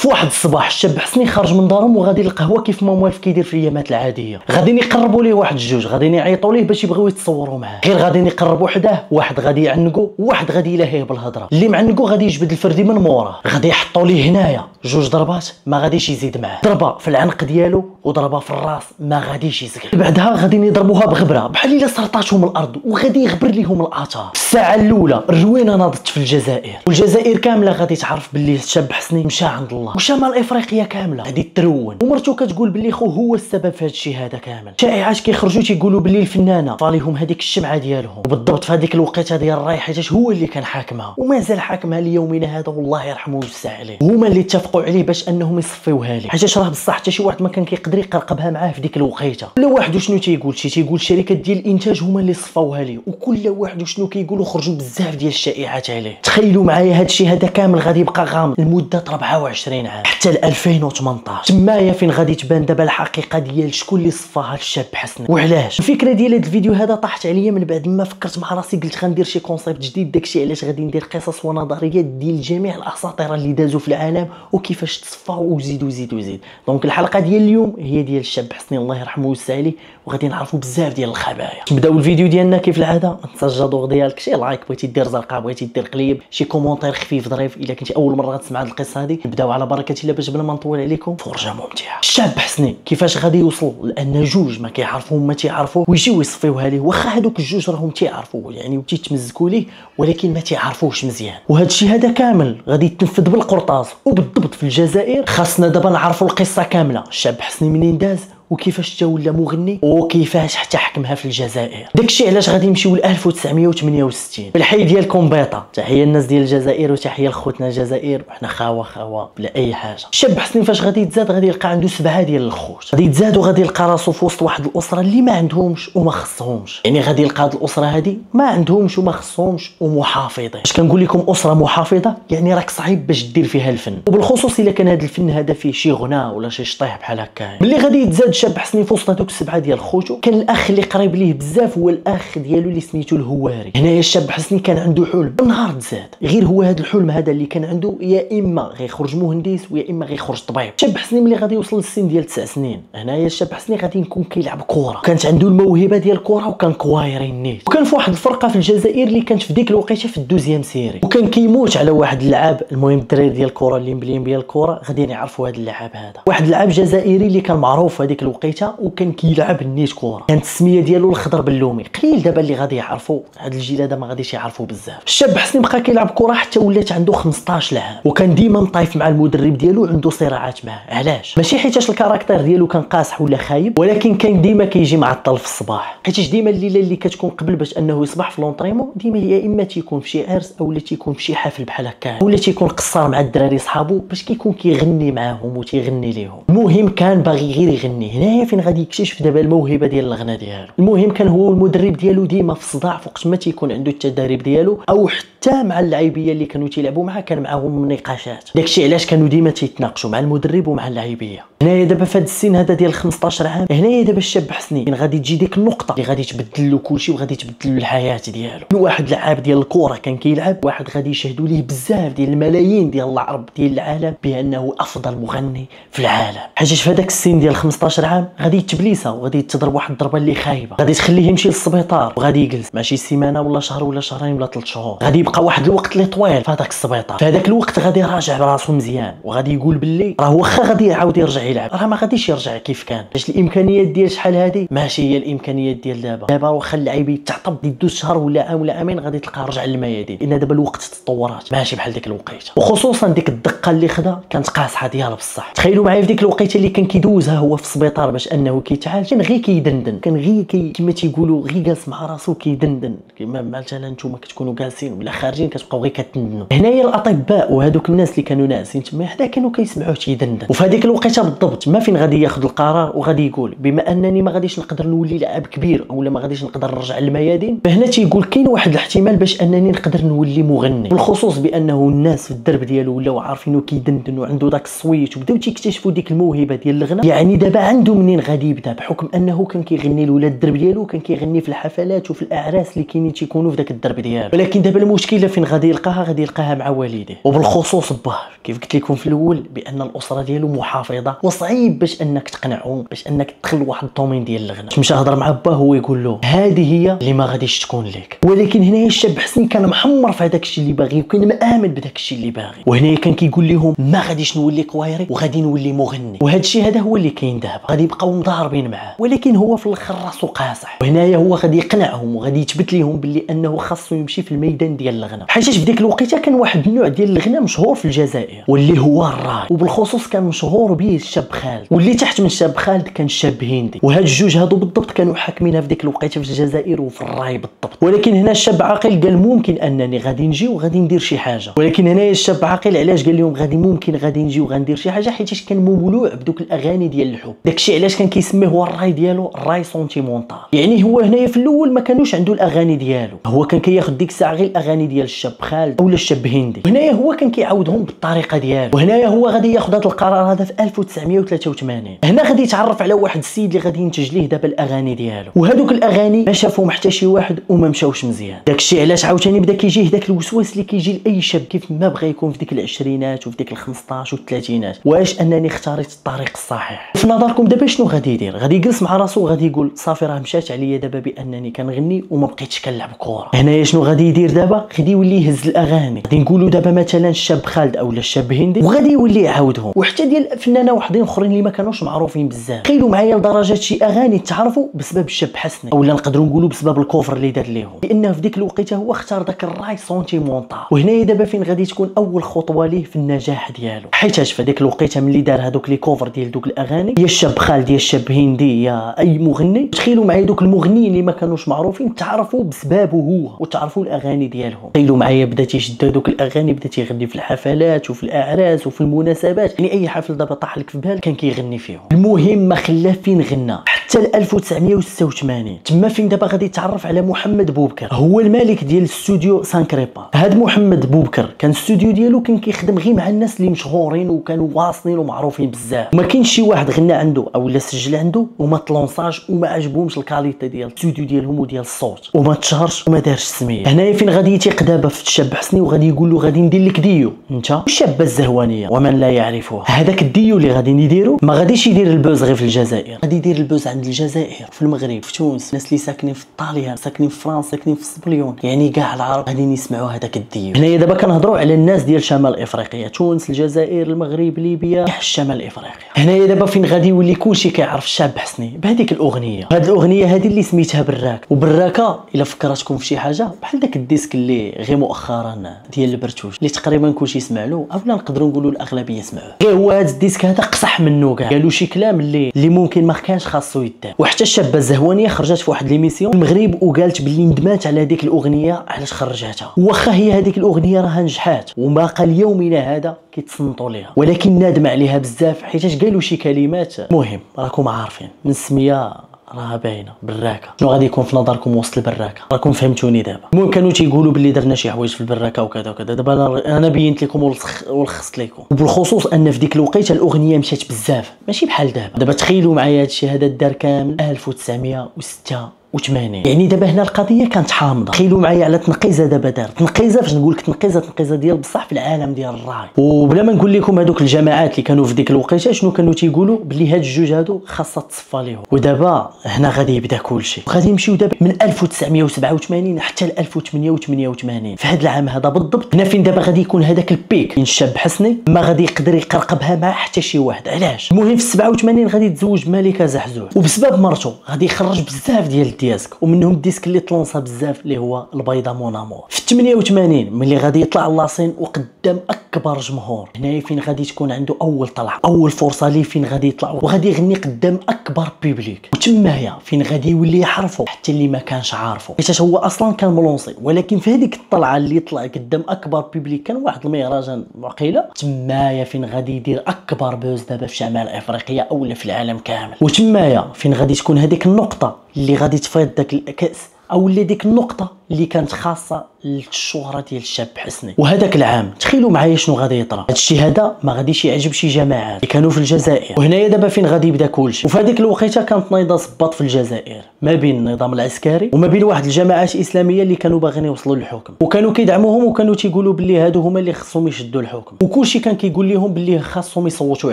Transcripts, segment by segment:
في واحد الصباح الشاب حسني خرج من دارهم وغادي للقهوه كيف ما موالف كيدير في الايامات العاديه. غادي يقربوا ليه واحد الجوج، غادي يعيطوا ليه باش يبغيو يتصوروا معاه. غير غادي يقربوا حداه، واحد غادي يعنقو وواحد غادي يلهيه بالهضره. اللي معنقو غادي يجبد الفردي من موراه، غادي يحطوا ليه هنايا جوج ضربات ما غاديش يزيد معاه، ضربه في العنق ديالو وضربه في الراس ما غاديش يزقل. بعدها غادي يضربوها بغبره بحال الا سرطاتهم الارض وغادي يغبر ليهم الاثار. الساعه الاولى الروينه ناضت في الجزائر، والجزائر كامله غادي تعرف باللي الشاب حسني مشى عند الله، وشمال افريقيا كامله غادي ترون، ومرتو كتقول باللي خو هو السبب في هذا الشيء هذا كامل. شائعات كيخرجوا تيقولوا باللي الفنانه طاليهم هذيك الشمعه ديالهم، وبالضبط في هذيك الوقيته ديال الرايحه هو اللي كان حاكمها ومازال حاكمها ليومنا هذا، والله يرحمه ويوسع عليه. هما اللي اتفقوا عليه باش انهم يصفيوها ليه، حاجه راه بصح حتى شي واحد ما كان كيقدر يقرقبها معاه في ديك الوقيته. كل واحد وشنو تيقول، تيقول الشركات ديال الانتاج هما اللي صفاوها ليه، وكل واحد وشنو كيقولوا خرجوا بزاف ديال الشائعات عليه. تخيلوا معايا هذا الشيء هذا كامل غادي يبقى غامض لمده 24 عام حتى ل 2018. تمايا فين غادي تبان دابا الحقيقه ديال شكون اللي صفاها الشاب حسني وعلاش. الفكره ديال هذا الفيديو هذا طاحت عليا من بعد ما فكرت مع راسي، قلت غندير شي كونسيبت جديد، داكشي علاش غادي ندير قصص ونظريات ديال جميع الاساطير اللي دازوا في العالم وكيفاش تصفاو وزيد. دونك الحلقه ديال اليوم هي ديال الشاب حسني الله يرحمه ويوسع عليه، وغادي نعرفوا بزاف ديال الخبايا. نبداو الفيديو ديالنا كيف العاده، ما تنساش الجدور ديالك، شي لايك بغيتي دير زرقاء بغيتي دير قليب، شي كومونتير خفيف ظريف الا كنتي اول مره غتسمع هذه القصه هذه. نبداو على بركه الله باش بلا ما نطول عليكم، فرجه ممتعه. الشاب حسني كيفاش غادي يوصل لان جوج ما كيعرفوه ما تيعرفوه ويجيو يصفيوها ليه، واخا هذوك الجوج راهم تيعرفوه يعني وتيتمزكوا ليه ولكن ما تيعرفوش مزيان. وهذا الشيء هذا كامل غادي يتنفذ بالقرطاس وبالضبط في الجزائر. خاصنا دابا نعرفوا القصه كامله، الشاب حسني منين داز وكيفاش تا ولا مغني وكيفاش حتى حكمها في الجزائر. داكشي علاش غادي نمشيو ل 1968 في الحي ديال كومبيطا. تحيه الناس ديال الجزائر وتحيه لخوتنا الجزائر، وحنا خاوه بلا اي حاجه. الشاب حسني فاش غادي يتزاد غادي يلقى عنده 7 ديال الخوت، غادي يتزاد وغادي يلقى راسو في وسط واحد الاسره اللي ما عندهمش وما خصهمش، يعني غادي يلقى هاد الاسره هادي ما عندهمش وما خصهمش ومحافظين. اش كنقول لكم اسره محافظه يعني راك صعيب باش دير فيها الفن، وبالخصوص الا كان هذا الفن هذا فيه شي غنى ولا شي شطيح بحال هكا. ملي غادي يتزاد الشاب حسني في وسط هذوك 7 ديال خوتو، كان الاخ اللي قريب ليه بزاف هو الاخ ديالو اللي سميتو الهواري. هنايا الشاب حسني كان عنده حلم نهار تزاد، غير هو هذا الحلم هذا اللي كان عنده يا اما غيخرج مهندس ويا اما غيخرج طبيب. الشاب حسني ملي غادي يوصل للسن ديال 9 سنين، هنايا الشاب حسني غادي يكون كيلعب كره، كانت عنده الموهبه ديال الكره وكان كوايري نيت، وكان في واحد الفرقه في الجزائر اللي كانت في ديك الوقيته في الدوزيام سيري، وكان كيموت على واحد اللعاب. المهم الدراري ديال الكره اللي مبليين بيا الكره غادي يعرفوا هذا اللعاب هذا، واحد اللعاب جزائري اللي كان معروف في هذيك الوقيته وكان كيلعب النيت كره، كانت السميه ديالو الخضر بلومي. قليل دابا اللي غادي يعرفوا، هذا الجيل هذا ما غاديش يعرفوا بزاف. الشاب حسني بقى كيلعب كره حتى ولات عنده 15 عام، وكان ديما مطايف مع المدرب ديالو، عنده صراعات معاه. علاش؟ ماشي حيتاش الكاركتير ديالو كان قاصح ولا خايب، ولكن كان ديما كيجي معطل في الصباح، حيتاش ديما الليله اللي كتكون قبل باش انه يصبح في لونطريمون ديما يا اما تيكون في شي عرس او لا تيكون في شي حفل بحال هكا، ولا تيكون قصار مع الدراري صحابو باش كيكون كيغني معاهم وتيغني ليهم. المهم كان باغي غير يغني. هنايا فين غادي يكتشف دابا الموهبه ديال الغنى ديالو. المهم كان هو والمدرب ديالو ديما في صداع فوقت ما تيكون عنده التدريب ديالو او حتى مع اللعيبيه اللي كانوا تيلعبوا معاه، كان معاهم نقاشات. داكشي علاش كانوا ديما تيتناقشوا مع المدرب ومع اللعيبيه. هنايا دابا في هذا السن هذا ديال 15 عام، هنايا دابا الشاب حسني غادي تجي ديك النقطه اللي غادي تبدل له كلشي وغادي تبدل له الحياه ديالو. واحد لعاب ديال الكره كان كيلعب، واحد غادي يشهدوا ليه بزاف ديال الملايين ديال العرب ديال العالم بانه افضل مغني في العالم. حاجه في هذاك السن ديال 15 عام غادي يتبليسا وغادي يتضرب واحد الضربه اللي خايبه، غادي تخليه يمشي للسبيطار وغادي يجلس ماشي سيمانه ولا شهر ولا شهرين ولا 3 شهور، غادي يبقى واحد الوقت اللي طويل في هذاك السبيطار. في هذاك الوقت غادي يراجع براسو مزيان وغادي يقول باللي راه واخا غادي يعاود يرجع يلعب راه ما غاديش يرجع كيف كان، باش الامكانيات ديال شحال هذه ماشي هي الامكانيات ديال دابا واخا اللعيب يتعطب يدوز شهر ولا عام ولا عامين غادي تلقاه رجع للميادين، لان دابا الوقت تطورات ماشي بحال ديك الوقيته. وخصوصا ديك الدقه اللي خدا كانت قاصحه ديالها بصح. تخيلوا معايا في ديك الوقيته اللي كان كيدوزها هو في السبيطار باش انه كيتعالج، كان غير كيدندن، كان غير كما تيقولوا غير جالس مع راسو كيدندن، كما مثلا نتوما كتكونوا جالسين ولا خارجين كتبقاو غير كتدندنوا. هنايا الاطباء وهذوك الناس اللي كانوا ناعسين تما حدا كانوا كيسمعوه تيدندن. وفي هذيك الوقيته بالضبط ما فين غادي ياخذ القرار وغادي يقول بما انني ما غاديش نقدر نولي لاعب كبير ولا ما غاديش نقدر نرجع للميادين، فهنا تيقول كاين واحد الاحتمال باش انني نقدر نولي مغني، بالخصوص بانه الناس في الدرب ديالو ولاو عارفينه كيدندن وعنده داك الصويت وبداو تيكتشفوا ديك الموهبه ديال الغنى. يعني دابا عنده منين غادي يبدا، بحكم انه كان كيغني لولاد الدرب ديالو، كان كيغني في الحفلات وفي الاعراس اللي كاينين تيكونوا في داك الدرب ديالو. ولكن دابا المشكله فين غادي يلقاها؟ غادي يلقاها مع والديه، وبالخصوص باه. كيف قلت لكم في الاول بان الاسره ديالو محافظه، وصعيب باش انك تقنعهم باش انك تدخل واحد الدومين ديال الغنى. مشى هضر مع باه، هو يقول له هذه هي اللي ما غاديش تكون لك. ولكن هنايا الشاب حسني كان محمر في هذاك الشيء اللي باغي، وكان مآمن بداك الشيء اللي باغي. وهنايا كان كيقول لهم ما غاديش نولي كوايري وغادي نولي مغني، وهذا الشيء هذا هو اللي كاين دابا. غادي يبقاو مضاربين معاه، ولكن هو في الاخر راسو قاصح. وهنايا هو غادي يقنعهم وغادي يثبت لهم باللي انه خاصو يمشي في الميدان ديال الغنى، حيت في ديك الوقيته كان واحد النوع ديال الغنى مشهور في الجزائر واللي هو الراي، وبالخصوص كان مشهور به الشاب خالد، واللي تحت من الشاب خالد كان شاب هندي. وهاد الجوج هادو بالضبط كانوا حاكمينها في ديك الوقيته في الجزائر وفي الراي بالضبط. ولكن هنا الشاب عاقل قال ممكن انني غادي نجي وغادي ندير شي حاجه. ولكن هنايا الشاب عاقل علاش قال لهم غادي نجي وغندير شي حاجه؟ حيت كان مولوع بدوك الاغاني ديال الحب. داكشي علاش كان كيسميه هو الراي ديالو الراي سونتيمونتال. يعني هو هنايا في الاول ما كانوش عنده الاغاني ديالو، هو كان كياخذ ديك الساعه غير الاغاني ديال الشاب خالد اولا الشاب هندي، وهنايا هو كان كيعاودهم بالطريقه ديالو. وهنايا هو غادي ياخذ هذا القرار هذا في 1983. هنا غادي يتعرف على واحد السيد اللي غادي ينتج ليه دابا الاغاني ديالو، وهذوك الاغاني ما شافهم حتى شي واحد وما مشاوش مزيان. داكشي علاش عاوتاني بدا كيجيه داك الوسواس اللي كيجي لاي شاب كيف ما بغى يكون في ديك العشرينات وفي ديك ال15 والثلاثينات، واش انني اختاريت الطريق الصحيح؟ في نظركم دابا شنو غادي يدير؟ غادي يجلس مع راسو وغادي يقول صافي راه مشات عليا دابا بانني كنغني وما بقيتش كنلعب كره. هنايا شنو غادي يدير دابا؟ غادي يولي يهز الاغاني، غادي نقولوا دابا مثلا الشاب خالد اولا الشاب هندي، وغادي يولي يعاودهم، وحتى ديال فنانه وحدين اخرين اللي ما كانوش معروفين بزاف. تخيلوا معايا لدرجه شي اغاني تعرفوا بسبب الشاب حسني، اولا نقدروا نقولوا بسبب الكوفر اللي دار ليهم، لانه في ديك الوقيته هو اختار داك الراي سونتيمونتال. وهنايا دابا فين غادي تكون اول خطوه ليه في النجاح ديالو، حيتاش في ديك الوقيته ملي دار هذوك لي كوفر ديال دوك الاغاني، يا الشاب خالد يا الشاب هندي يا اي مغني، تخيلوا معايا دوك المغنيين اللي ما كانوش معروفين تعرفوا بسببه هو وتعرفوا الاغاني ديالهم. تخيلوا معايا بدا تيشد هذوك الاغاني، بدا تيغني في الحفلات وفي الاعراس وفي المناسبات، يعني اي حفل دابا طاح لك في بال كان كيغني فيهم. المهم ما خلاه فين غنى حتى ل 1986، تما فين دابا غادي يتعرف على محمد بوبكر، هو الملك ديال الاستوديو سانكريبا. هاد محمد بوبكر كان الاستوديو ديالو كان كيخدم غير مع الناس اللي مشهورين وكانوا واصلين ومعروفين بزاف. ما كاينش شي واحد غنى عنده اولا سجل عنده وما طلونساج وما عجبهمش الكاليتي ديال الاستوديو ديالهم وديال الصوت وما تشهرش وما دارش سميه. هنايا فين غادي يتيق دابا في الشاب حسني وغادي يقول له غادي ندير لك ديو انت الشابه الزهوانيه ومن لا يعرفها. هذاك الديو اللي غادي نديرو ما غاديش يدير البوز غير في الجزائر، غادي يدير البوز عند الجزائر، في المغرب، في تونس، الناس اللي ساكنين في ايطاليا، ساكنين في فرنسا، ساكنين في سبليون، يعني كاع العرب غادي يسمعوا هذاك الديو. هنايا دابا كنهضروا على الناس ديال شمال افريقيا، تونس، الجزائر، المغرب، ليبيا، كاع شمال افريقيا. هنايا دابا فين غادي يولي كلشي كيعرف الشاب حسني بهذيك الاغنيه. هذه الاغنيه هذه اللي سميتها براك. وبراكه الا فكرتكم في شي حاجه بحال داك الديسك اللي غير مؤخرا ديال البرتوش اللي تقريبا كلشي يسمع له اولا نقدروا نقولوا الاغلبيه يسمعوه، غير هو هذا الديسك هذا قصح منه كاع، قالوا شي كلام اللي ممكن ما كانش خاصو يدار. وحتى الشابه الزهوانيه خرجت في واحد ليميسيون في المغرب وقالت باللي ندمات على هذيك الاغنيه علاش خرجتها، واخا هي هذيك الاغنيه راها نجحات وباقا ليومنا هذا كيتصنتوا ليها، ولكن نادم عليها بزاف حيتاش قالوا شي كلمات. المهم راكم عارفين من السميه راها باينه براكه. شنو غادي يكون في نظركم وسط البراكه؟ راكم فهمتوني دابا. المهم كانوا تيقولوا باللي درنا شي حوايج في البراكه وكذا وكذا، دابا انا بينت لكم ولخصت لكم، وبالخصوص ان في ديك الوقيته الاغنيه مشات بزاف ماشي بحال دابا. دابا تخيلوا معايا هادشي هذا دار كامل 1986، يعني دابا هنا القضيه كانت حامضه. تخيلوا معايا على تنقيزه دابا دار تنقيزه، فاش نقول لك تنقيزه ديال بصح في العالم ديال الراي. وبلا ما نقول لكم هذوك الجماعات اللي كانوا في ديك الوقيته شنو كانوا تيقولوا باللي هاد الجوج هادو خاصها تصفى ليهم. ودابا هنا غادي يبدا كلشي، غادي يمشيو دابا من 1987 حتى ل 1888 في هذا العام هذا بالضبط. هنا فين دابا غادي يكون هذاك البيك من الشاب حسني ما غادي يقدر يقرقبها مع حتى شي واحد. علاش؟ المهم في 87 غادي يتزوج ملكه زحزوح، وبسبب مرته غادي يخرج بزاف ديال الدياسك، ومنهم الديسك اللي طلونسا بزاف اللي هو البيضه مون امور. في 88 ملي غادي يطلع لاسين وقدام اكبر جمهور، هنايا فين غادي تكون عنده اول طلعه، اول فرصه ليه فين غادي يطلع وغادي يغني قدام اكبر بيبليك، وتمايا فين غادي يولي يعرفه حتى اللي ما كانش عارفه، حيت هو اصلا كان ملونسي. ولكن في هذيك الطلعه اللي طلع قدام اكبر بيبليك كان واحد المهرجان وقيله، تمايا فين غادي يدير اكبر بوز دابا في شمال افريقيا اولا في العالم كامل. وتمايا فين غادي تكون هذيك النقطه اللي غادي تفيض داك الكاس، او اللي ديك النقطه اللي كانت خاصه للشهره ديال الشاب حسني. وهذاك العام تخيلوا معايا شنو غادي يطرا. هذا الشيء هذا ما غاديش يعجب شي جماعات اللي كانوا في الجزائر. وهنايا دابا فين غادي يبدا كلشي. وفي هذيك الوقيته كانت نايضه صباط في الجزائر ما بين النظام العسكري وما بين واحد الجماعات الاسلاميه اللي كانوا باغيين يوصلوا للحكم، وكانوا كيدعموهم وكانوا تيقولوا باللي هادو هما اللي خصهم يشدوا الحكم، وكلشي كان كيقول لهم باللي خاصهم يصوتوا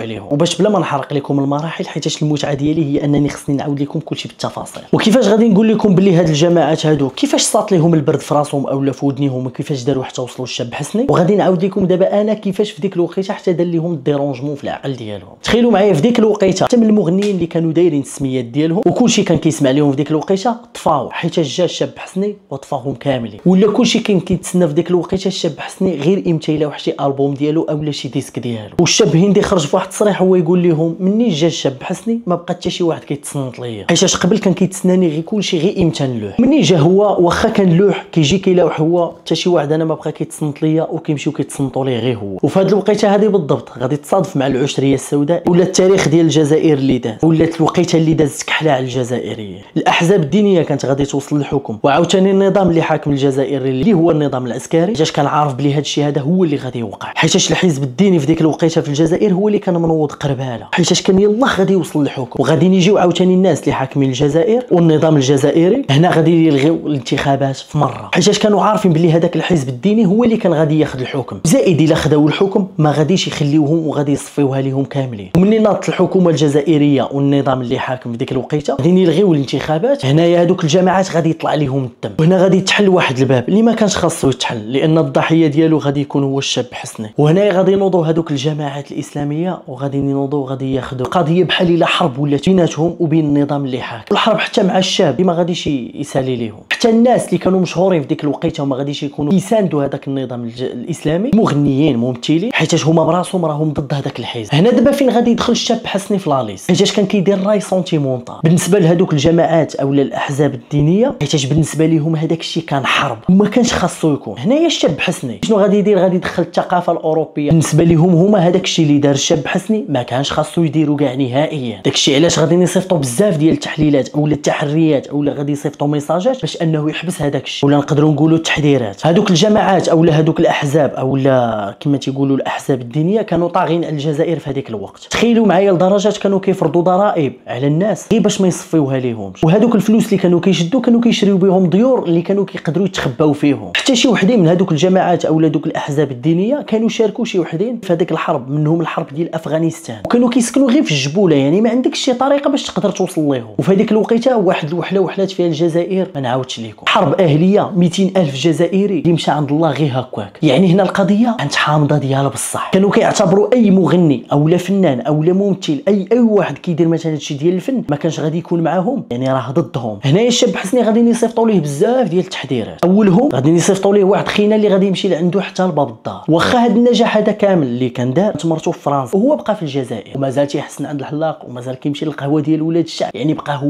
عليهم. وباش بلا ما نحرق لكم المراحل حيت المتعه ديالي هي انني خصني نعاود لكم كلشي بالتفاصيل. وكيفاش غادي نقول لكم باللي هاد الجماعات هادو كيفاش صات لهم البرد في راسهم اولا في ودنيهم وكيفاش داروا حتى وصلوا للشاب حسني. وغادي نعاود لكم دابا انا كيفاش في ديك الوقيته حتى دار لهم الديرونجمون في العقل ديالهم. تخيلوا معايا في ديك الوقيته حتى من المغنيين اللي كانوا دايرين السميات ديالهم وكلشي كان كيسمع لهم في ديك الوقيته طفاو حيت جا الشاب حسني وطفاهم كاملين. ولا كلشي كان كيتسنى في ديك الوقيته الشاب حسني غير امتى يلاو شي البوم ديالو اولا شي ديسك ديالو. والشاب هندي خرج في واحد التصريح هو يقول لهم منين جا الشاب حسني ما بقى حتى شي واحد كيتصنت ليا، حيت قبل كان كيتسناني غير كلشي غير امتى نلوح. منين جا هو واخا كان لوح كيجي كيلوح هو حتى شي واحد انا ما بقى كيتصنت ليا وكيمشيو كيتصنتوا ليه غير هو. وفي هذه الوقيته هذه بالضبط غادي تصادف مع العشريه السوداء ولا التاريخ ديال الجزائر اللي داز، ولات الوقيته اللي دازت كحله على الجزائريين. الاحزاب الدينيه كانت غادي توصل للحكم، وعاوتاني النظام اللي حاكم الجزائر اللي هو النظام العسكري جاش كان عارف بلي هذا الشيء هذا هو اللي غادي يوقع، حيت الحزب الديني في ديك الوقيته في الجزائر هو اللي كان منوض قرباله، حيت كان يلاه غادي يوصل للحكم. وغادي يجيو عاوتاني الناس اللي حاكمين الجزائر والنظام الجزائري هنا غادي يلغيو الانتخابات في مره، حيت كانوا عارفين بلي هذاك الحزب الديني هو اللي كان غادي ياخذ الحكم. زائد الا خداو الحكم ما غاديش يخليوهم وغادي يصفيوها لهم كاملين. ومنين ناضت الحكومه الجزائريه والنظام اللي حاكم في ديك الوقيته غادي يلغيو الانتخابات، هنايا هذوك الجماعات غادي يطلع لهم الدم. وهنا غادي يتحل واحد الباب اللي ما كانش خاصو يتحل، لان الضحيه ديالو غادي يكون هو الشاب حسني. وهنايا غادي ينوضوا هذوك الجماعات الاسلاميه وغادي ينوضوا وغادي ياخذوا قضيه بحال الا حرب ولات بيناتهم وبين النظام اللي حاكم. الحرب حتى مع الشاب اللي ما غاديش يسالي ليهم، حتى الناس اللي كانوا مشهورين في ديك الوقيته وما غاديش يكونوا يساندوا هذاك النظام الاسلامي، مغنيين ممثلين، حيت هما براسهم راهم ضد هذاك الحزب. هنا دابا فين غادي يدخل الشاب حسني في لاليس، حيت كان كيدير راي سونتيمونطال بالنسبه لهذوك الجماعات اولا الاحزاب الدينيه، حيت بالنسبه لهم هذاك الشيء كان حرب وما كانش خاصو يكون. هنايا الشاب حسني شنو غادي يدير؟ غادي يدخل الثقافه الاوروبيه بالنسبه لهم هما. هذاك الشيء اللي دار الشاب حسني ما كانش خاصو يديروا كاع نهائيا. داك الشيء علاش غادي يصيفطوا بزاف ديال التحليلات اولا التحريات اولا غادي يصيفطوا ميساجات باش انه يحبس هذاك الشيء، ولا نقدروا نقولوا التحذيرات. هذوك الجماعات اولا هذوك الاحزاب اولا كما تيقولوا الاحزاب الدينيه كانوا طاغين على الجزائر في هذيك الوقت. تخيلوا معايا لدرجه كانوا كيفرضوا ضرائب على الناس غير باش ما يصفيوها ليهمش. وهذوك الفلوس اللي كانوا كيشدوا كانوا كيشريو بهم ديور اللي كانوا كيقدروا يتخباو فيهم. حتى شي وحدين من هذوك الجماعات اولا دوك الاحزاب الدينيه كانوا شاركوا شي وحدين في هذيك الحرب، منهم الحرب ديال افغانستان، وكانوا كيسكنوا غير في الجبوله، يعني ما عندكش شي طريقه باش تقدر توصل ليهم. وفي هذيك الوقيته واحد الوحله وحلات فيها الجزائر ما نعاودش لكم. حرب اهليه 200 الف جزائري اللي مشى عند الله غير هكاك. يعني هنا القضيه كانت حامضه ديالها بصح. كانوا كيعتبروا اي مغني اولا فنان اولا ممثل اي واحد كيدير مثلا شي ديال الفن ما كانش غادي يكون معاهم، يعني راه ضدهم. هنايا الشاب حسني غادي يصيفطوا ليه بزاف ديال التحذيرات. اولهم غادي يصيفطوا ليه واحد خينا اللي غادي يمشي لعنده حتى لباب الدار. واخا هذا النجاح هذا كامل اللي كان دار تمرتو في فرنسا وهو بقى في الجزائر ومازال تيحسن عند الحلاق ومازال كيمشي للقهوه ديال ولاد الشعب، يعني بقى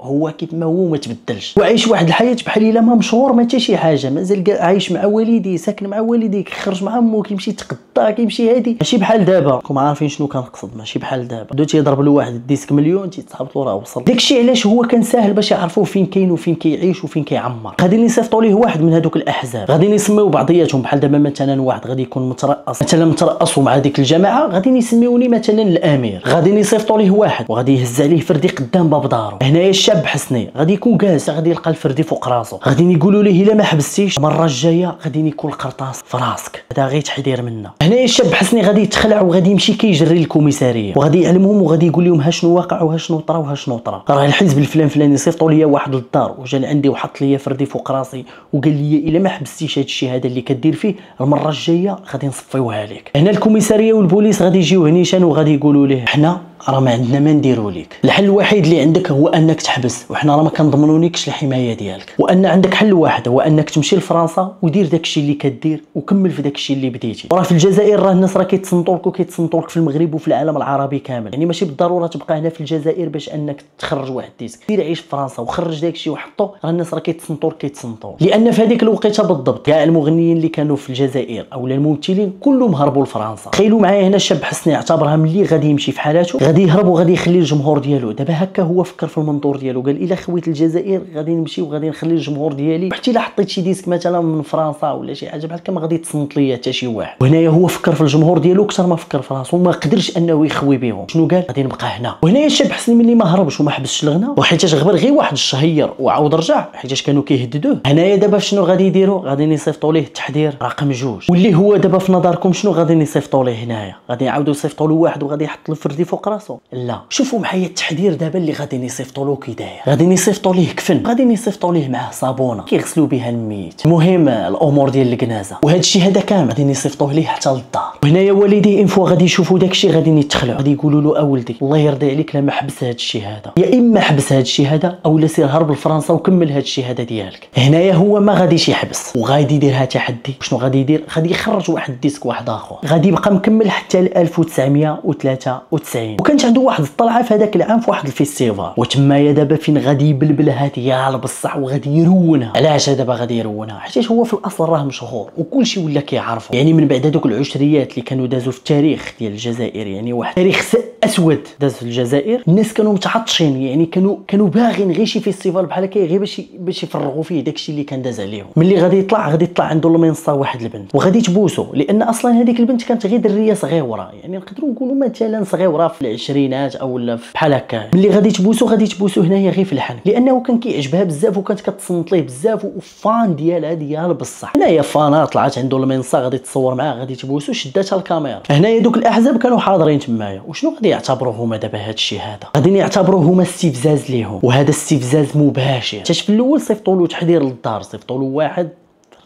هو كيف ما هو ما تبدلش، وعايش واحد الحياه بحال الا ما مشهور ما حتى شي حاجه، مازال عايش مع والديه، ساكن مع والديه، كيخرج مع امه، كيمشي يتقطع، كيمشي هادي. ماشي بحال دابا، راكم عارفين شنو كنقصد، ماشي بحال دابا بدا تيضرب له واحد الديسك مليون تيتصاحب له راه وصل. داكشي علاش هو كان ساهل باش يعرفوا فين كاين وفين كيعيش وفين كيعمر. غادي يصيفطوا ليه واحد من هذوك الاحزاب، غادي يسميو بعضياتهم بحال دابا مثلا واحد غادي يكون مترأس مع ديك الجماعه غادي يسميوني مثلا الامير، غادي يصيفطوا ليه واحد وغادي يهز عليه فردي قدام باب دارو. هنايا الشاب حسني غادي يكون جالس غادي يلقى الفردي فوق راسو، غادي يقولوا ليه الا ما حبستيش المره الجايه غادي يكون القرطاس في راسك، هذا غير تحذير منا. هنايا الشاب حسني غادي يتخلع وغادي يمشي كيجري للكوميساريه وغادي يعلمهم وغادي يقول لهم ها شنو واقع وها شنو طرا وها شنو طرا، راه الحزب الفلان فلاني صيفطوا ليا واحد للدار وجا لعندي وحط ليا فردي فوق راسي وقال لي الا ما حبستيش هذا الشيء هذا اللي كدير فيه المره الجايه غادي نصفيوها لك. هنا الكوميساريه والبوليس غادي يجيو هنيشان وغادي يقولوا ليه حنا راه ما عندنا ما نديروا لك، الحل الوحيد اللي عندك هو انك تحبس وحنا راه ما كنضمنونيكش الحمايه ديالك، وان عندك حل واحد هو انك تمشي لفرنسا ودير داكشي اللي كدير وكمل في داكشي اللي بديتي. وراه في الجزائر راه الناس راه كيتصنتوا لك وكيتصنتوا لك في المغرب وفي العالم العربي كامل، يعني ماشي بالضروره تبقى هنا في الجزائر باش انك تخرج واحد ديسك، دير عيش في فرنسا وخرج داكشي وحطو، راه الناس راه كيتصنتوا لان في هذيك الوقيته بالضبط كاع المغنيين اللي كانوا في الجزائر اولا الممثلين كلهم هربوا لفرنسا. تخيلوا معايا هنا الشاب حسني اعتبرها ملي غادي يمشي في حالاته غادي يهرب وغادي يخلي الجمهور ديالو. دابا هكا هو فكر في المنظور ديالو، قال الا خويت الجزائر غادي نمشي وغادي نخلي الجمهور ديالي، حتى الا حطيت شي ديسك مثلا من فرنسا ولا شي حاجه بحال هكا ما غادي تصنت ليا حتى شي واحد. وهنايا هو فكر في الجمهور ديالو اكثر ما فكر في راسو، ما قدرش انه يخوي بهم. شنو قال؟ غادي نبقى هنا. وهنايا الشاب حسني ملي ما هربش وما حبسش الغنى، وحيتاش غبر غير واحد الشهير وعاود رجع حيتاش كانوا كيهددوه. هنايا دابا شنو غادي يديروا؟ غادي يصيفطوا ليه التحذير رقم 2، واللي هو دابا في نظركم شنو غادي يصيفطوا ليه هنايا؟ غادي يعاودوا يصيفطوا له واحد وغادي يحط له فردي فوق راسو؟ لا، شوفوا معايا التحذير دابا اللي غادي يصيفطوا له كي داير. غادي يصيفطوا ليه كفن، غادي يصيفطوا ليه معاه صابونه كيغسلوا بها الميت، المهم الامور ديال الكنازه، وهذا الشيء هذا كامل غادي يصيفطوه ليه حتى للدار. وهنايا والديه ان فوا غادي يشوفوا داك الشيء غادي يتخلعوا، غادي يقولوا له اولدي الله يرضي عليك لا ما حبس هذا الشيء هذا، يا اما حبس هذا الشيء هذا اولا سير هرب لفرنسا وكمل هذا الشيء هذا ديالك. هنايا هو ما غاديش يحبس وغادي يديرها تحدي. شنو غادي يدير؟ غادي يخرج واحد الديسك واحد اخر، غادي يبقى مكمل حتى ل 1993، وكانت عنده واحد الطلعه في هذاك العام في واحد الفيستيفال، وتمايا دابا فين غادي يبلبلها ديال بصح وغادي يرونها. علاش دابا غادي يرونها؟ حيت هو في الاصل راه مشهور وكلشي ولا كيعرفو، يعني من بعد هذوك العشريات اللي كانوا دازوا في التاريخ ديال الجزائر، يعني واحد تاريخ اسود داز في الجزائر، الناس كانوا متعطشين، يعني كانوا باغيين غير شي فيستيفال بحال هكا غير باش يفرغوا فيه داكشي اللي كان داز عليهم. ملي غادي يطلع عنده المنصه واحد البنت وغادي تبوسو، لان اصلا هذيك البنت كانت غير دريه صغيره، يعني نقدروا نقولوا مثلا صغيره في العشرينات او لا بحال هكا. ملي غادي تبوسو هنايا غير في الحن، لانه كان كيعجبها بزاف وكانت كتصنت ليه بزاف وفان ديالها ديال بصح. هنايا فانا طلعت عنده المنصه غادي تصور معاه، غادي تبوسو، شداتها الكاميرا. هنايا دوك الاحزاب كانوا حاضرين تمايا، وشنو غادي يعتبروه هما دابا هذا الشيء هذا؟ غادي يعتبروه هما استفزاز ليهم، وهذا استفزاز مباشر. حتى في الاول صيفطوا له تحذير للدار، صيفطوا له واحد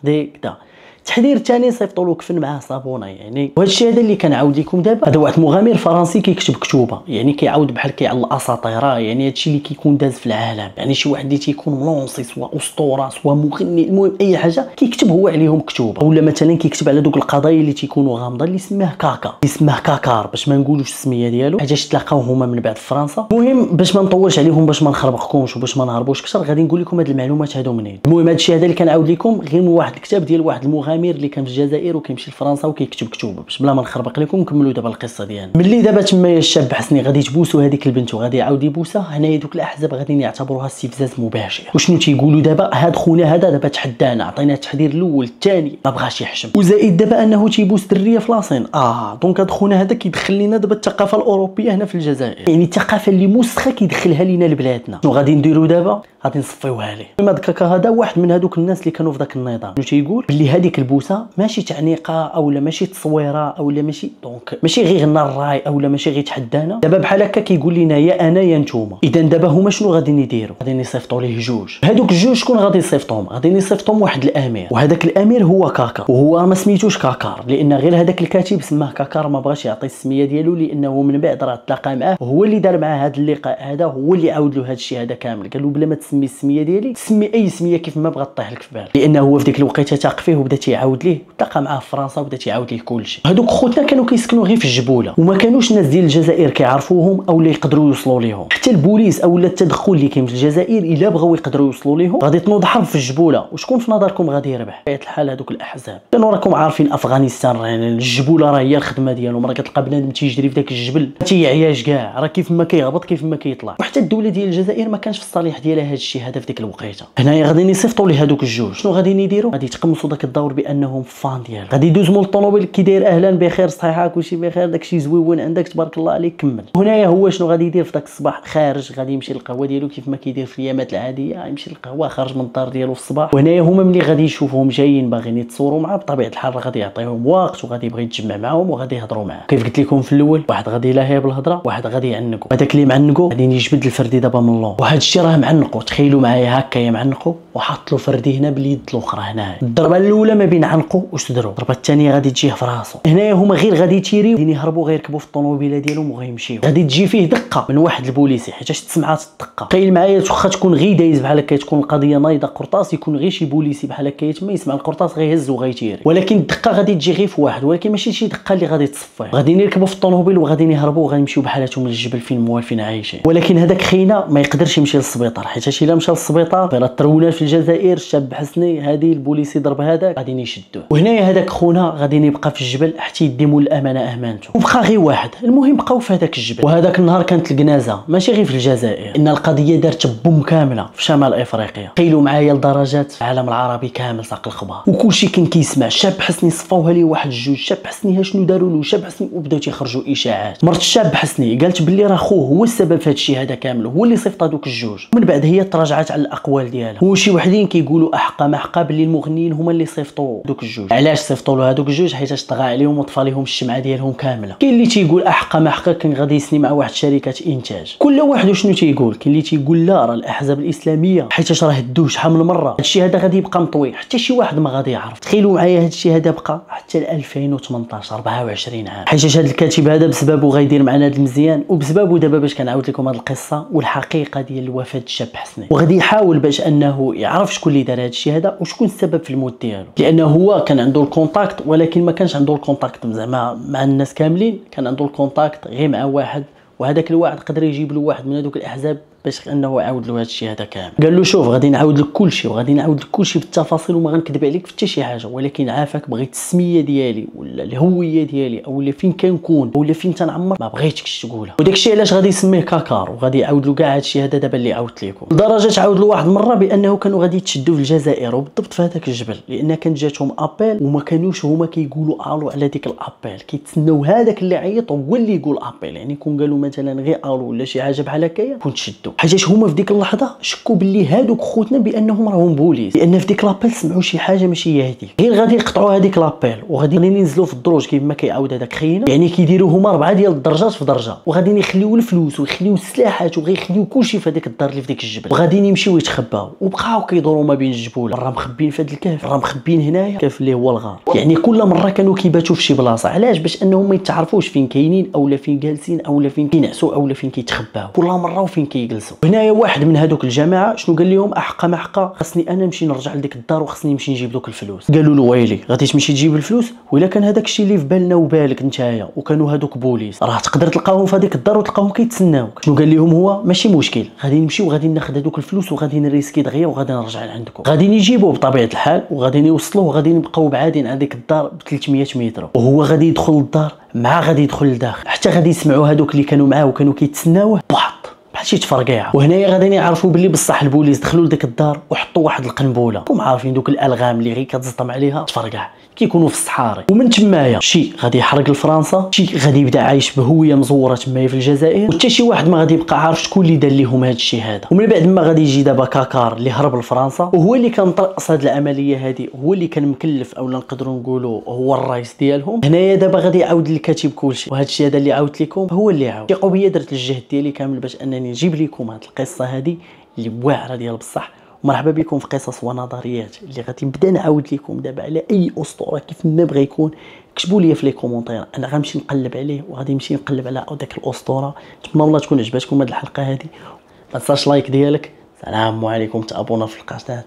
كذا، التحذير الثاني صيفطوا له كفن معاه صابونه. يعني وهذا الشيء هذا اللي كنعاود لكم دابا، هذا واحد المغامر فرنسي كيكتب كتوبه، يعني كيعاود بحال على الاساطير، يعني هذا الشيء اللي كيكون داز في العالم، يعني شي واحد اللي تيكون ملونسي سواء اسطوره سواء مغني، المهم اي حاجه كيكتب هو عليهم كتوبه، ولا مثلا كيكتب على دوك القضايا اللي تيكونوا غامضه اللي سماه كاكا، اللي سماه كاكار باش ما نقولوش السميه ديالو، حاجه تلاقاو هما من بعد في فرنسا. المهم باش ما نطولش عليهم، باش ما نخربقكمش وباش ما نهربوش اكثر، غادي نقول لكم هاد المعلومات هادو منين. المهم هذا الشيء هذا اللي كنعاود لكم غير من واحد الكتاب ديال واحد المغامر اللي كان في الجزائر وكيمشي لفرنسا وكيكتب كتوبه. باش بلا ما نخربق لكم نكملوا دابا القصه ديالنا. ملي دابا تما الشاب حسني غادي تبوسوا هذيك البنت وغادي يعاود يبوسها، هنايا دوك الاحزاب غادي يعتبروها استفزاز مباشر. وشنو تيقولوا دابا؟ هاد خونا هذا دابا تحدانا، عطينا التحذير الاول الثاني ما بغاش يحشم، وزائد دابا انه تيبوس دريه في لاصين. دونك هاد خونا هذا كيدخل لنا دابا الثقافه الاوروبيه هنا في الجزائر، يعني الثقافه اللي مسخه كيدخلها لينا لبلادنا. شنو غادي نديروا دابا؟ غادي نصفيوها ليه. هاد كاكا هذا واحد من هذوك الناس اللي كانوا في ذاك النظام، شنو تيقول؟ باللي هذيك البوسه ماشي تعنيقه اولا ماشي تصويره اولا ماشي، دونك ماشي غير غنى الراي اولا ماشي غير تحدانا. دابا بحال هكا كيقول لنا يا انا يا نتوما. اذا دابا هما شنو غادي يديروا؟ غادي يصيفطوا ليه جوج. هذوك الجوج شكون غادي يصيفطوهم؟ غادي يصيفطوهم واحد الامير، وهذاك الامير هو كاكا، وهو ما سميتوش كاكار لان غير هذاك الكاتب سماه كاكار، ما بغاش يعطي السميه ديالو لانه من بعد راه تلاقى معاه، هو اللي دار معاه هذا اللقاء هذا، هو اللي عاود له هذا الشيء هذا كامل. قال له بلا ما تسمي السميه ديالي، سمي اي سميه كيف ما بغات طيح لك في بالك، لانه هو في ديك الوقيته تاق فيه وبدا تيعاود ليه، تلاقى معاه في فرنسا وبدا تيعاود ليه كلشي. هذوك خوتنا كانوا كيسكنوا غير في الجبوله، وما كانوش ناس ديال الجزائر كيعرفوهم او اللي يقدروا يوصلوا ليهم. حتى البوليس او التدخل اللي كاين في الجزائر الا بغاو يقدروا يوصلوا ليهم غادي تنوض حرب في الجبوله. وشكون في نظركم غادي يربح؟ بطبيعه الحال هذوك الاحزاب. كانوا راكم عارفين افغانستان يعني الجبوله راه هي الخدمه ديالهم، راه كتلقى بنادم تيجري في داك الجبل ما تيعياش كاع، راه كيف ما كيهبط كيف ما كيطلع. وحتى الدوله ديال الجزائر ما كانش في الصالح ديالها هذا الشيء هذا في ديك الوقيته. هنايا غادي يصيفطوا ليه هذوك الجوج، شنو غادي يديروا؟ غادي يتقمصوا داك الدور بانهم فان ديالو، غادي يدوز مول الطوموبيل كي داير اهلا بخير صحيحه كلشي بخير داكشي زويون عندك تبارك الله عليك كمل. وهنايا هو شنو غادي يدير في داك الصباح؟ خارج غادي يمشي للقهوه ديالو كيف ما كيدير في الايامات العاديه، يمشي للقهوه خارج من الدار ديالو في الصباح. وهنايا هما ملي غادي يشوفوهم جايين باغيين يتصوروا معاه بطبيعه الحال غادي يعطيهم وقت وغادي يبغي يتجمع معاهم وغادي يهضروا معاه. كيف قلت لكم في الاول، واحد غادي يلاهي بالهضره، واحد غادي يعنقوا. هذاك اللي معنقوا غادي يجبد الفردي دابا من اللون، وهذا الشيء راه معنقوا. تخيلوا معايا هكا معنقوا وحط له فردي هنا باليد الاخرى هنايا. الضربه الاولى ما بين عنقوا وصدروا، الضربه الثانيه غادي تجيه في راسو. هنايا هما غير غادي يتيريو يهربوا غير يركبوا في الطوموبيله ديالهم وغيمشيو. غادي تجي فيه دقه من واحد البوليسي حيتاش تسمعات الدقه. تخيل معايا واخا تكون غير دايز بحال هكا، تكون القضيه نايضه قرطاس، يكون غير شي بوليسي بحال هكا تما يسمع القرطاس غيهز وغيتيري، ولكن الدقه غادي تجي غير في واحد، ولكن ماشي شي دقه اللي غادي تصفيه. غادي يركبوا في الطوموبيل وغادي يهربوا وغيمشيو بحالاتهم للجبل فين موالفين عايشين. ولكن هذاك خينا ما يقدرش يمشي للسبيطار، حيتاش الا مشى للسبيطار راه الترونات في الجزائر الشاب حسني هذه البوليسي ضرب هذاك غادي غاديين يشدوه. وهنايا هذاك خونا غادي يبقى في الجبل حتى يدي مول الامانه امانته، وبقى غير واحد. المهم بقاو في هذاك الجبل. وهذاك النهار كانت الكنازه ماشي غير في الجزائر، ان القضيه دارت بوم كامله في شمال افريقيا. تخيلوا معايا لدرجه العالم العربي كامل ساق الخبر وكلشي كان كيسمع. شاب حسني صفاوها ليه واحد جوج، شاب حسني ها شنو داروا له، شاب حسني، وبداو تيخرجوا اشاعات. مرت الشاب حسني قالت باللي راه خوه هو السبب في هذا الشيء هذا كامل، هو اللي صيفط هذوك الجوج. من بعد هي تراجعت على الاقوال ديالها. وشي وحدين كيقولوا احقا ما حقا باللي المغنيين هما اللي صيفطوا دوك الجوج. علاش صيفطوا له هذوك الجوج؟ حيت طغى عليهم وطفى لهم الشمعه ديالهم كامله. كاين اللي تيقول احقا ما حقا كان غادي يسني مع واحد شركه انتاج. كل واحد شنو تيقول. كاين اللي تيقول لا راه الاحزاب الاسلاميه حيت راه هدوه شحال من مره، هادشي هذا غادي يبقى مطوي حتى شي واحد ما غادي يعرف. تخيلوا معايا هادشي هذا بقى حتى 2018 24 عام. حيت هذا الكاتب هذا بسببه غيدير معنا هذا المزيان، وبسببه دابا باش كنعاود لكم هذه القصه والحقيقه ديال وفاه الشاب حسني، وغادي يحاول باش انه يعرف شكون اللي دار هذا الشيء هذا وشكون السبب في الموت ديالو. لانه هو كان عنده الكونتاكت، ولكن ما كانش عنده الكونتاكت زعما مع الناس كاملين، كان عنده الكونتاكت غير مع واحد، وهذاك الواحد قدر يجيب له واحد من هذوك الاحزاب باش انه يعاود له هذا الشيء هذا كامل. قال له شوف غادي نعاود لك كل شيء، وغادي نعاود لك كل شيء بالتفاصيل، وما غنكذب عليك في حتى شي حاجه، ولكن عافاك بغيت السميه ديالي ولا الهويه ديالي اولا فين كنكون اولا فين تنعمر ما بغيتكش تقولها. وداك الشيء علاش غادي يسميه كاكار، وغادي يعاود له كاع هذا الشيء هذا دابا اللي عاودت لكم. لدرجه عاود له واحد المره بانه كانوا غادي يتشدوا في الجزائر وبالضبط في هذاك الجبل، لان كانت جاتهم ابيل وما كانوش هما كيقولوا الو على ديك الابيل، كيتسناو هذاك اللي عيط هو اللي يقول ابيل. يعني كون قالوا مثلا غير الو ولا شي حاجه بحال هكايا كنت شدوا، حيت هما في ديك اللحظه شكوا باللي هادوك خوتنا بانهم راهم بوليس، لان في ديك لابيل سمعوا شي حاجه ماشي هي هذيك. غير غادي يقطعوا هذيك لابيل وغادي ينزلوا في الدروج كيف ما كيعاود هذاك خينا. يعني كيديروا هما 4 ديال الدرجات في درجه، وغادي يخليو الفلوس ويخليو السلاحات وغيخليو كلشي في هذيك الدار اللي في ديك الجبل، وغادي يمشيو يتخباو. وبقاو كيدوروا ما بين الجبول، راه مخبين في هذا الكهف، راه مخبين هنايا كهف اللي هو الغار. يعني كل مره كانوا كيباتوا في شي بلاصه. علاش؟ باش انهم ما يتعرفوش فين كاينين اولا فين جالسين اولا فين كينعسوا اولا فين كيتخباو كل مره وفين كيجلسوا. هنايا واحد من هذوك الجماعه شنو قال لهم؟ احقا ما حقا خاصني انا نمشي نرجع لديك الدار وخاصني نمشي نجيب دوك الفلوس. قالوا له ويلي غادي تمشي تجيب الفلوس؟ ولا كان هذاك الشيء اللي في بالنا وبالك نتايا وكانوا هذوك بوليس راه تقدر تلقاهم في هذيك الدار وتلقاهم كيتسناوك. شنو قال لهم هو؟ ماشي مشكل، غادي نمشي وغادي ناخذ هذوك الفلوس وغادي نريسكي دغيا وغادي نرجع لعندكم. غادي نجيبوه بطبيعه الحال وغادي يوصلوه وغادي نبقاو بعادين على ديك الدار ب 300 متر، وهو غادي يدخل للدار مع غادي يدخل لداخل حتى غادي يسمعوا هذوك اللي كانوا معاه وكانوا كيتسناوه بحال شي تفرقيعه. وهنايا غادي يعرفوا باللي بصح البوليس دخلوا لديك الدار وحطوا واحد القنبله. راكم عارفين دوك الالغام اللي غير كتزطم عليها تفرقع كيكونوا في الصحاري. ومن تمايا شي غادي يحرق لفرنسا، شي غادي يبدا عايش بهويه مزوره تمايا في الجزائر، وحتى شي واحد ما غادي يبقى عارف شكون اللي دار لهم هذا الشيء هذا. ومن بعد ما غادي يجي دابا كاكار اللي هرب لفرنسا وهو اللي كان طرقص هذه العمليه هذه، هو اللي كان مكلف اولا نقدروا نقولوا هو الرئيس ديالهم. هنايا دابا غادي يعاود للكاتب كلشي، وهذا الشيء هذا اللي عاودت لكم هو اللي عاود. ثقوا بيا درت الجهد ديالي كامل باش انني نجيب لكم هذه القصه هذه اللي واعره ديال بصح. ومرحبا بكم في قصص ونظريات اللي غادي نبدا نعاود لكم دابا على اي اسطوره كيف ما بغى يكون. كتبوا لي في لي كومونتير، انا غنمشي نقلب عليه وغادي نمشي نقلب على داك الاسطوره. نتمنى والله تكون عجبتكم هذه الحلقه هذه. ما تنساش لايك ديالك. السلام عليكم، تابونا في القناه،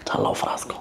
تهلاو في راسكم.